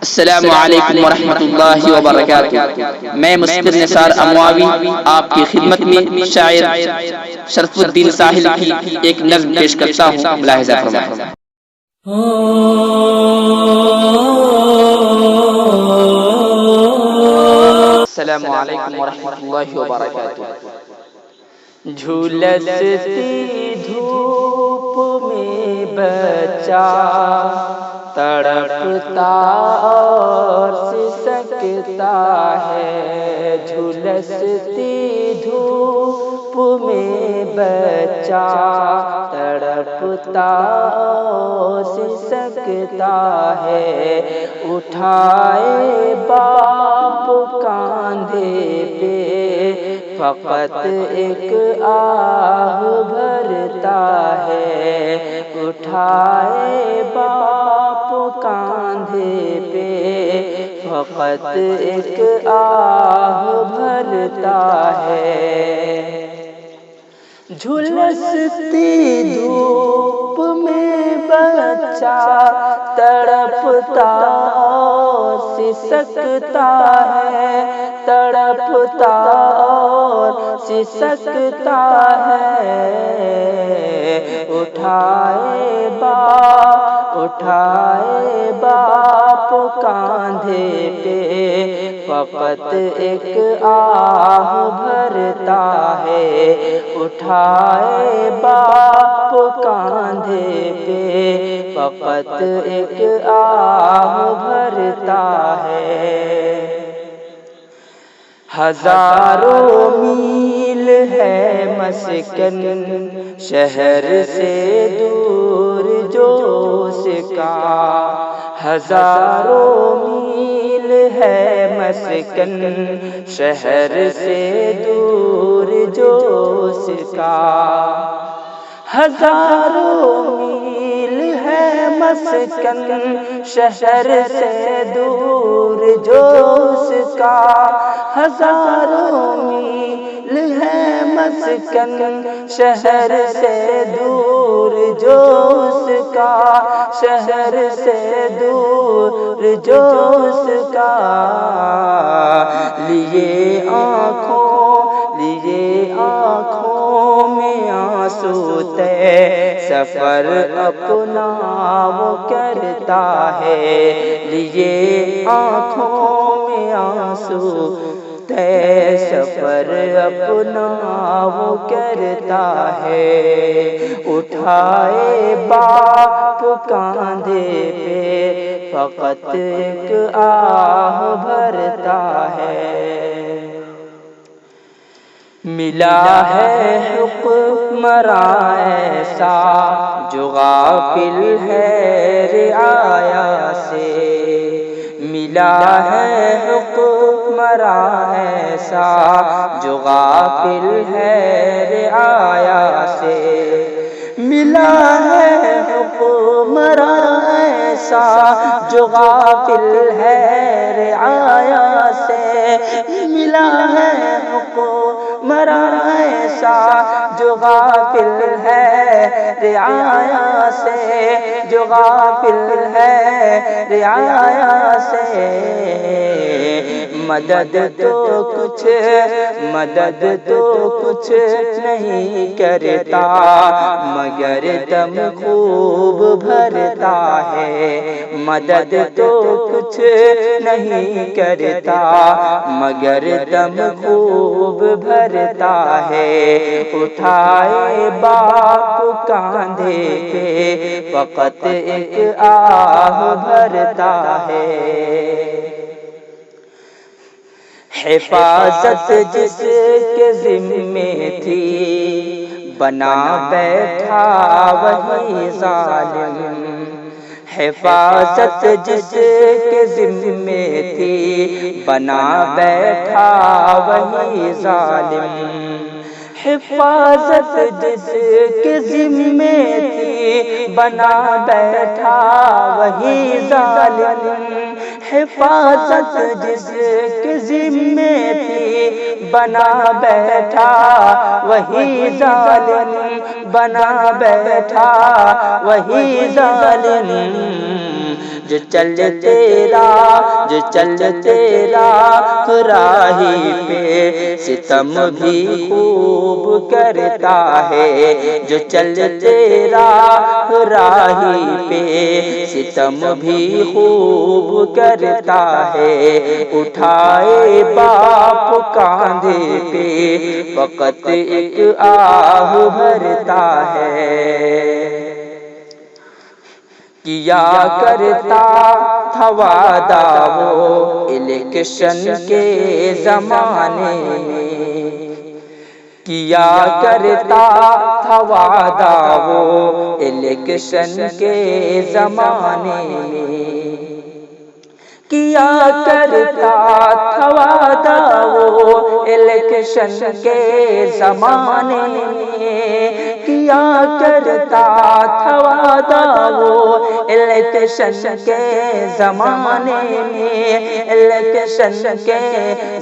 السلام علیکم ورحمۃ اللہ وبرکاتہ۔ میں مسکر نثار امواوی آپ کی خدمت میں شاعر شرف الدین ساحل کی ایک نظم پیش کرتا ہوں، ملاحظہ فرمائیں۔ السلام علیکم ورحمۃ اللہ وبرکاتہ۔ جھلستی دھوپ میں بچہ تڑپتا اور سسکتا ہے، جھلستی دھوپ میں بچہ تڑپتا اور سسکتا ہے، اٹھائے باپ کاندھے پہ فقط ایک آہ بھرتا ہے، اٹھائے باپ کاندھے پہ فقط ایک آہ بھرتا ہے، جھلستی دھوپ میں بچہ تڑپتا اور سسکتا ہے، تڑپتا اور سسکتا ہے، اٹھائے باپ کاندھے پہ فقط ایک آہ بھرتا ہے، اٹھائے باپ کاندھے پہ فقط ایک آہ بھرتا ہے، ہزاروں میل ہے مسکن شہر سے دور جو اس کا، ہزاروں میل ہے مسکن شہر سے دور جو اس کا، ہزاروں میل ہے مسکن شہر سے دور جو اس کا، ہزاروں میل ہے مسکن شہر سے دور جو اس کا، شہر سے دور جو اس کا، لیے آنکھوں میں آنسو تے سفر اپنا وہ کرتا ہے، لیے آنکھوں میں آنسو تے سفر اپنا وہ کرتا ہے، اٹھائے باپ کاندھے پہ فقط ایک آہ بھرتا ہے، ملا ہے حکمراں ایسا جو غافل ہے رعایا سے، ملا ہے حکمراں ایسا جو غافل ہے رعایا سے، ملا ہے حکمراں ایسا جو غافل ہے رعایا سے، ملا ہے حکمراں ایسا جو غافل ہے رعایا سے، جو غافل ہے رعایا سے، مدد تو کچھ نہیں کرتا مگر دم خوب بھرتا ہے، مدد تو کچھ نہیں کرتا مگر دم خوب بھرتا ہے، اٹھائے باپ کاندھے پہ فقط ایک آہ بھرتا ہے، حفاظت جس کے ذمے تھی بنا بیٹھا وہی ظالم، حفاظت جس کے ذمے تھی بنا بیٹھا وہی ظالم، حفاظت جس کے ذمے تھی بنا بیٹھا وہی ظالم، حفاظت جس کے ذمے تھی بنا بیٹھا وہی ظالم، بنا بیٹھا وہی ظالم، جو چلتے راہ راہی پہ ستم بھی خوب کرتا ہے، جو چلتے راہ راہی پہ ستم بھی خوب کرتا ہے، اٹھائے باپ کاندھے پہ فقط ایک آہ بھرتا ہے۔ کیا کرتا تھا وعدہ وہ الیکشن کے زمانے میں، کیا کرتا تھا وعدہ وہ الیکشن کے زمانے میں، کیا کرتا تھا وعدہ وہ الیکشن کے زمانے میں، کیا کرتا تھا وعدہ وہ الیکشن کے زمانے میں، الیکشن کے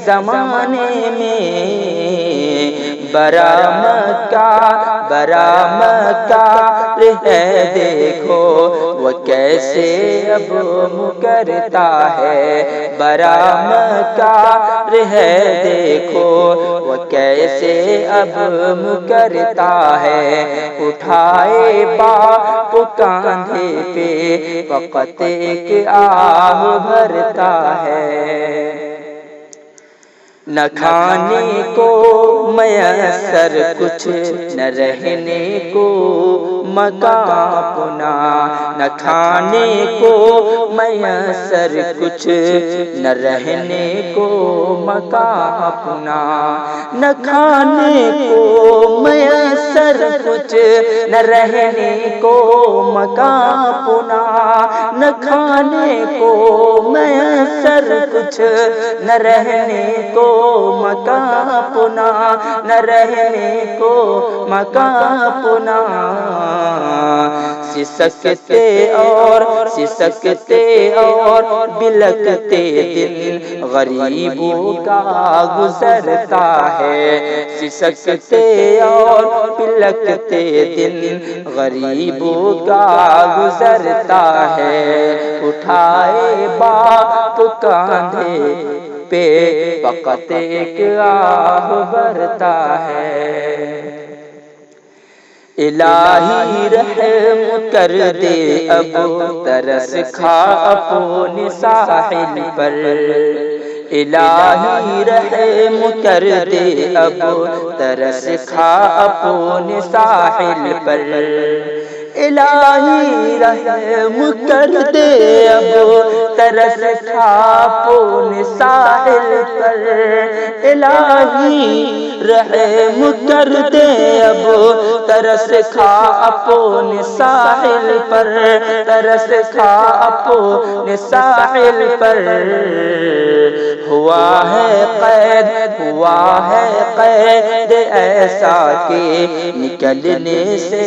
زمانے میں، برا مکہ ہے دیکھو وہ کیسے اب مکرتا ہے، برا مکہ ہے دیکھو وہ کیسے اب مکرتا ہے، اٹھائے باپ کاندھے پہ فقط ایک آہ بھرتا ہے۔ نہ کھانے کو میسر کچھ، نہ رہنے کو مکان اپنا، نہ کھانے کو میسر کچھ، نہ رہنے کو مکان اپنا، نہ کھانے کو میسر کچھ، نہ رہنے کو مکان اپنا، نہ کھانے کو میسر کچھ، نہ رہنے کو مکان اپنا، نہ رہنے کو مکان اپنا، سسکتے اور بلکتے دل غریبوں کا گزرتا ہے، سسکتے اور بلکتے دل غریبوں کا گزرتا ہے، اٹھائے باپ کاندھے پہ فقط ایک آہ بھرتا ہے۔ الہی رحم کر دے اب ترس کھا اپنے ساحل پر، الہی رحم کر دے اب ترس کھا اپنے ساحل پر، الہی رحم کر دے اب ترس کھا اپنے ساحل پر، الہی رحم کر دے اب ترس کھا اپنے ساحل پر، ترس کھا اپنے ساحل پر، ہوا ہے قید ایسا کہ نکلنے سے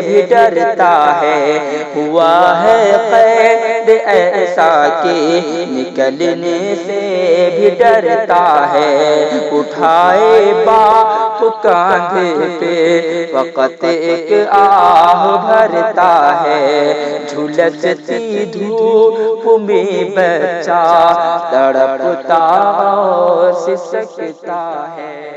بھی ڈرتا ہے، ہوا ہے قید ایسا کہ نکلنے سے بھی ڈرتا ہے، اٹھائے باپ کاندھے پہ فقط ایک آہ بھرتا ہے، جھلستی دھوپ میں بچہ تڑپتا اور سسکتا ہے۔